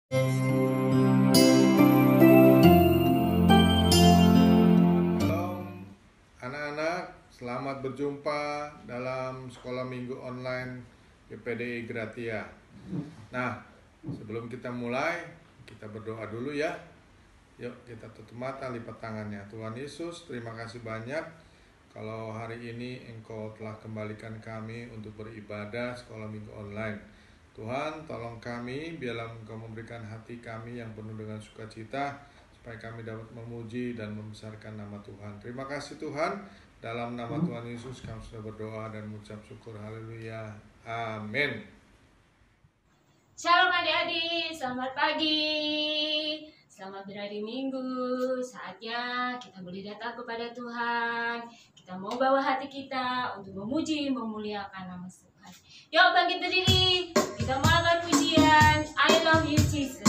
Shalom anak-anak, selamat berjumpa dalam sekolah minggu online GPDI Gratia. Nah, sebelum kita mulai, kita berdoa dulu ya. Yuk kita tutup mata, lipat tangannya. Tuhan Yesus, terima kasih banyak kalau hari ini Engkau telah kembalikan kami untuk beribadah sekolah minggu online. Tuhan, tolong kami, biarlah Engkau memberikan hati kami yang penuh dengan sukacita, supaya kami dapat memuji dan membesarkan nama Tuhan. Terima kasih Tuhan, dalam nama Tuhan Yesus kami sudah berdoa dan mengucap syukur. Haleluya, amin. Shalom adik-adik, selamat pagi. Selamat berhari Minggu. Saatnya kita boleh datang kepada Tuhan. Kita mau bawa hati kita untuk memuji, memuliakan nama Tuhan. Yuk bangkit berdiri, kita mulakan pujian I love you Jesus.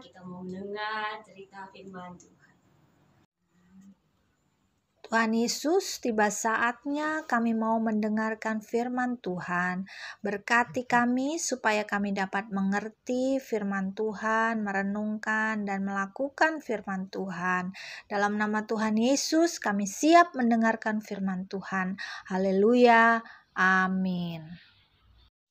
Kita mau mendengar cerita firman Tuhan. Tuhan Yesus, tiba saatnya kami mau mendengarkan firman Tuhan. Berkati kami supaya kami dapat mengerti firman Tuhan, merenungkan dan melakukan firman Tuhan. Dalam nama Tuhan Yesus, kami siap mendengarkan firman Tuhan. Haleluya, amin.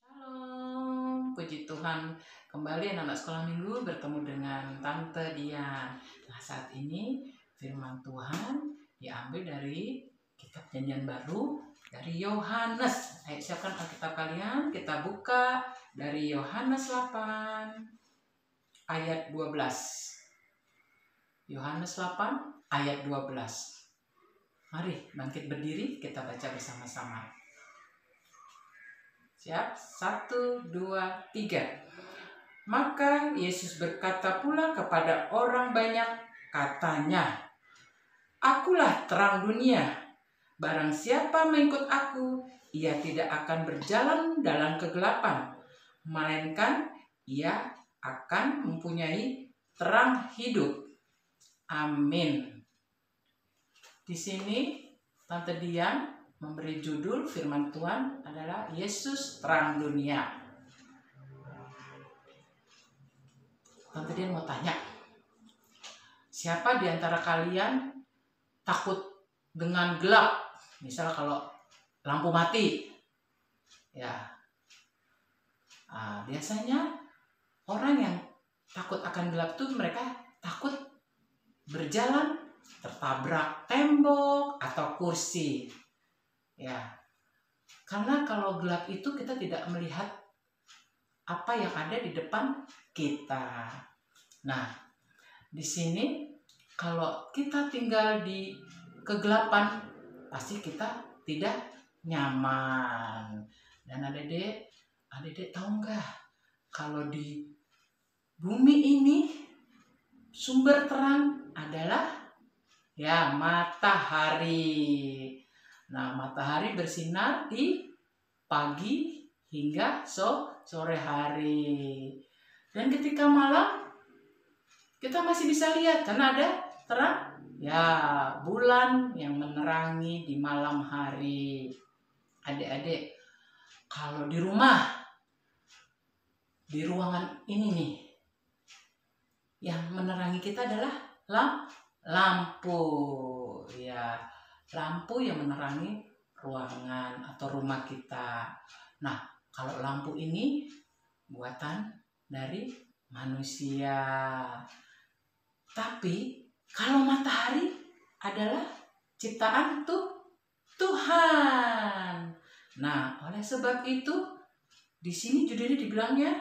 Shalom, puji Tuhan. Kembali anak-anak sekolah minggu bertemu dengan Tante Dian. Nah, saat ini firman Tuhan diambil dari kitab Perjanjian Baru dari Yohanes. Ayo siapkan Alkitab kalian, kita buka dari Yohanes 8 ayat 12. Yohanes 8 ayat 12. Mari bangkit berdiri, kita baca bersama-sama. Siap? 1, 2, 3. Maka Yesus berkata pula kepada orang banyak, katanya, Akulah terang dunia. Barang siapa mengikut aku, ia tidak akan berjalan dalam kegelapan, melainkan ia akan mempunyai terang hidup. Amin. Di sini Tante Dian memberi judul firman Tuhan adalah Yesus terang dunia. Tante Dian mau tanya, siapa di antara kalian takut dengan gelap? Misal kalau lampu mati, ya, biasanya orang yang takut akan gelap itu mereka takut berjalan tertabrak tembok atau kursi, ya. Karena kalau gelap itu kita tidak melihat apa yang ada di depan kita. Nah, di sini kalau kita tinggal di kegelapan, pasti kita tidak nyaman. Dan adik-adik tahu nggak, kalau di bumi ini sumber terang adalah ya matahari. Nah, matahari bersinar di pagi hingga sore hari. Dan ketika malam kita masih bisa lihat karena ada terang, ya, bulan yang menerangi di malam hari. Adik-adik, kalau di rumah, di ruangan ini nih, yang menerangi kita adalah lampu, ya, lampu yang menerangi ruangan atau rumah kita. Nah, kalau lampu ini buatan dari manusia. Tapi kalau matahari adalah ciptaan Tuhan. Nah, oleh sebab itu di sini judulnya dibilangnya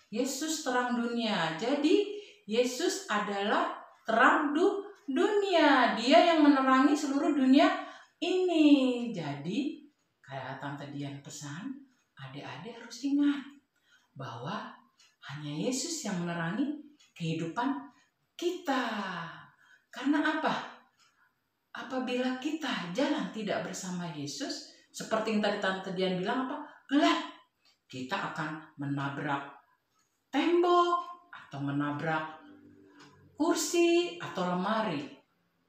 Yesus terang dunia. Jadi Yesus adalah terang dunia. Dia yang menerangi seluruh dunia ini. Jadi kayak Tante Dian pesan, adik-adik harus ingat bahwa hanya Yesus yang menerangi kehidupan kita. Karena apa? Apabila kita jalan tidak bersama Yesus, seperti yang tadi Tante Dian bilang apa? Gelap. Kita akan menabrak tembok atau menabrak kursi atau lemari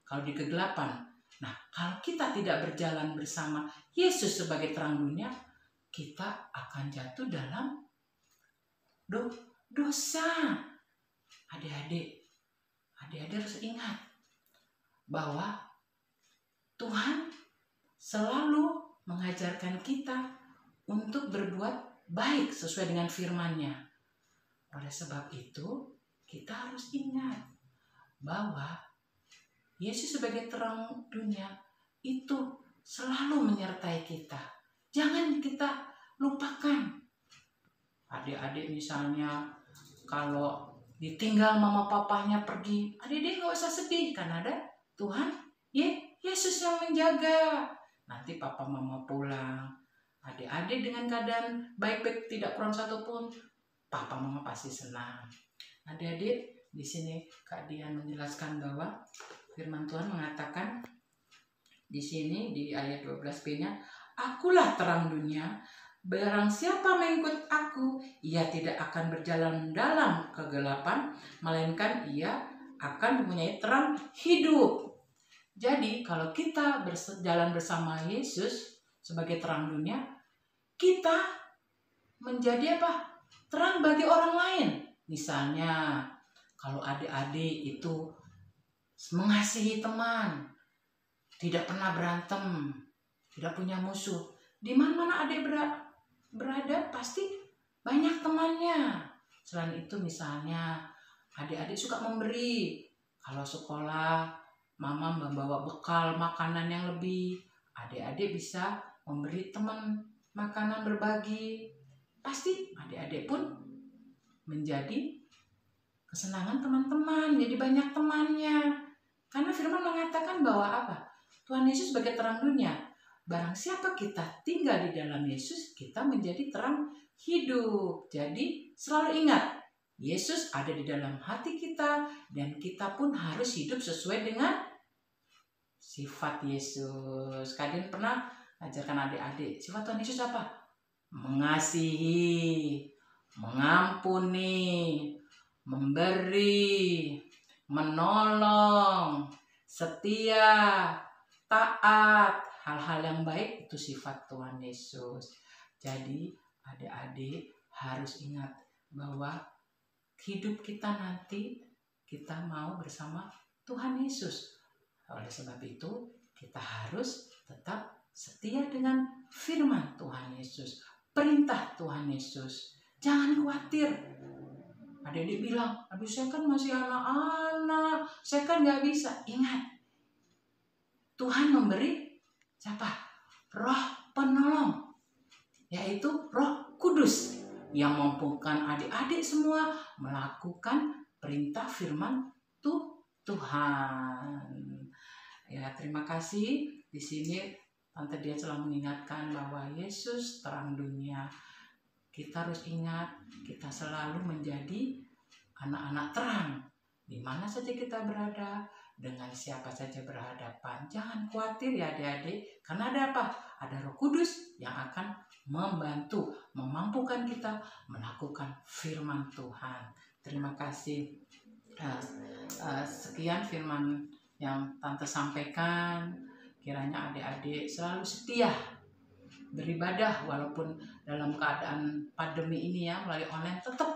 kalau di kegelapan. Nah, kalau kita tidak berjalan bersama Yesus sebagai terang dunia, kita akan jatuh dalam dosa. Adik-adik harus ingat bahwa Tuhan selalu mengajarkan kita untuk berbuat baik sesuai dengan firman-Nya. Oleh sebab itu, kita harus ingat bahwa Yesus sebagai terang dunia itu selalu menyertai kita. Jangan kita lupakan. Adik-adik misalnya kalau ditinggal mama papanya pergi, adik-adik gak usah sedih karena ada Tuhan Yesus yang menjaga. Nanti papa mama pulang, adik-adik dengan keadaan baik-baik tidak kurang satupun, papa mama pasti senang. Adik-adik, di sini Kak Dian menjelaskan bahwa firman Tuhan mengatakan di sini di ayat 12b-nya, akulah terang dunia, barang siapa mengikut aku, ia tidak akan berjalan dalam kegelapan, melainkan ia akan mempunyai terang hidup. Jadi kalau kita berjalan bersama Yesus sebagai terang dunia, kita menjadi apa? Terang bagi orang lain. Misalnya kalau adik-adik itu mengasihi teman, tidak pernah berantem, tidak punya musuh, di mana-mana adik berada pasti banyak temannya. Selain itu misalnya adik-adik suka memberi. Kalau sekolah mama membawa bekal makanan yang lebih, adik-adik bisa memberi teman makanan berbagi. Pasti adik-adik pun menjadi kesenangan teman-teman, jadi banyak temannya. Karena firman mengatakan bahwa apa? Tuhan Yesus sebagai terang dunia. Barang siapa kita tinggal di dalam Yesus, kita menjadi terang hidup. Jadi selalu ingat, Yesus ada di dalam hati kita dan kita pun harus hidup sesuai dengan sifat Yesus. Kalian pernah ajarkan adik-adik, sifat Tuhan Yesus apa? Mengasihi, mengampuni, memberi, menolong, setia, taat, hal-hal yang baik itu sifat Tuhan Yesus. Jadi adik-adik harus ingat bahwa hidup kita nanti kita mau bersama Tuhan Yesus. Oleh sebab itu kita harus tetap setia dengan firman Tuhan Yesus, perintah Tuhan Yesus. Jangan khawatir. Adik-adik bilang, aduh saya kan masih anak-anak, saya kan gak bisa. Ingat, Tuhan memberi siapa? Roh penolong, yaitu Roh Kudus yang mampukan adik-adik semua melakukan perintah firman Tuhan. Ya, terima kasih. Di sini Tante Dia telah mengingatkan bahwa Yesus terang dunia. Kita harus ingat, kita selalu menjadi anak-anak terang. Di mana saja kita berada, dengan siapa saja berhadapan. Jangan khawatir ya adik-adik, karena ada apa? Ada Roh Kudus yang akan membantu, memampukan kita melakukan firman Tuhan. Terima kasih. Sekian firman yang Tante sampaikan. Kiranya adik-adik selalu setia beribadah walaupun dalam keadaan pandemi ini ya, melalui online, tetap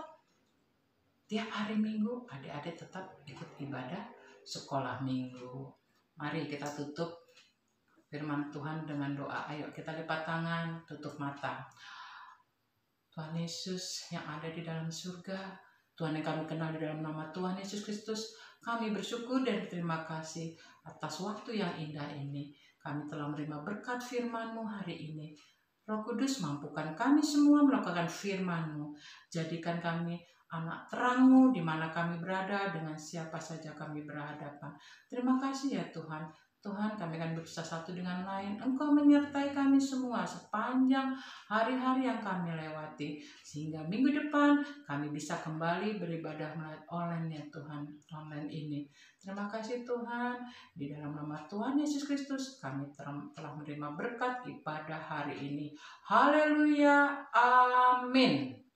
tiap hari Minggu adik-adik tetap ikut ibadah sekolah minggu. Mari kita tutup firman Tuhan dengan doa. Ayo kita lipat tangan, tutup mata. Tuhan Yesus yang ada di dalam surga, Tuhan yang kami kenal di dalam nama Tuhan Yesus Kristus, kami bersyukur dan berterima kasih atas waktu yang indah ini. Kami telah menerima berkat firman-Mu hari ini. Roh Kudus, mampukan kami semua melakukan firman-Mu. Jadikan kami anak terang-Mu di mana kami berada, dengan siapa saja kami berhadapan. Terima kasih ya Tuhan. Tuhan, kami akan berusaha satu dengan lain. Engkau menyertai kami semua sepanjang hari-hari yang kami lewati. Sehingga minggu depan kami bisa kembali beribadah melalui online ya Tuhan. Online ini. Terima kasih Tuhan. Di dalam nama Tuhan Yesus Kristus kami telah menerima berkat ibadah hari ini. Haleluya. Amin.